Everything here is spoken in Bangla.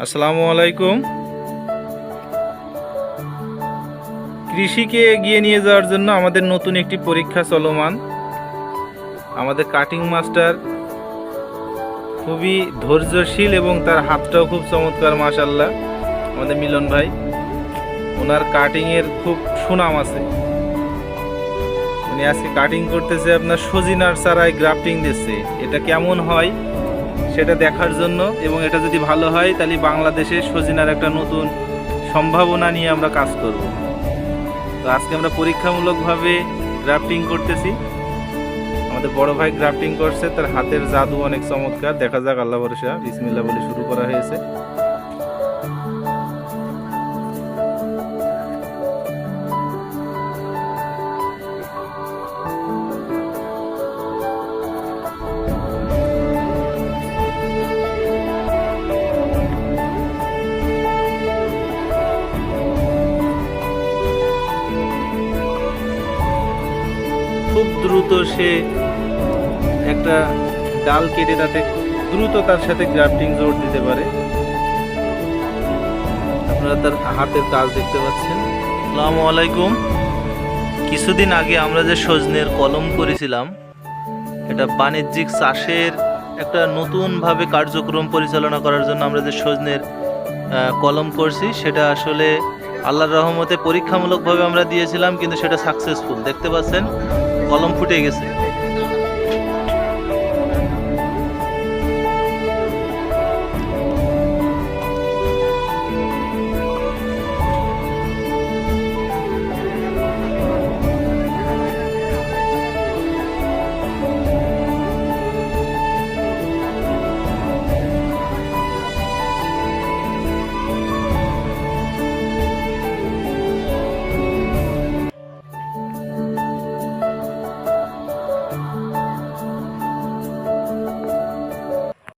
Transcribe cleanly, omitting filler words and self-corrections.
আসসালামু আলাইকুম। কৃষিকে এগিয়ে নিয়ে যাওয়ার জন্য আমাদের নতুন একটি পরীক্ষা চলমান। আমাদের কাটিং মাস্টার খুবই ধৈর্যশীল এবং তার হাতটাও খুব চমৎকার, মাশাআল্লাহ। আমাদের মিলন ভাই, ওনার কাটিংয়ের খুব সুনাম আছে। উনি আজকে কাটিং করতেছে আপনার সজিনার চারায় গ্রাফটিং দিচ্ছে। এটা কেমন হয় সেটা দেখার জন্য, এবং এটা যদি ভালো হয় তাহলে বাংলাদেশে সজিনার একটা নতুন সম্ভাবনা নিয়ে আমরা কাজ করব। তো আজকে আমরা পরীক্ষামূলকভাবে গ্রাফটিং করতেছি। আমাদের বড় ভাই গ্রাফটিং করছে, তার হাতের জাদু অনেক চমৎকার। দেখা যাক, আল্লাহ ভরসা। বিসমিল্লাহ বলে শুরু করা হয়েছে। খুব দ্রুত সে একটা ডাল কেটে তাতে দ্রুত তার সাথে গ্রাফটিং জোর দিতে পারে। আপনারা তার হাতের কাজ দেখতে পাচ্ছেন। আসসালামু আলাইকুম। কিছুদিন আগে আমরা যে সজনের কলম করেছিলাম, এটা বাণিজ্যিক চাষের একটা নতুনভাবে কার্যক্রম পরিচালনা করার জন্য আমরা যে সজনের কলম করছি, সেটা আসলে আল্লাহর রহমতে পরীক্ষামূলকভাবে আমরা দিয়েছিলাম, কিন্তু সেটা সাকসেসফুল। দেখতে পাচ্ছেন কলম ফুটে গেছে।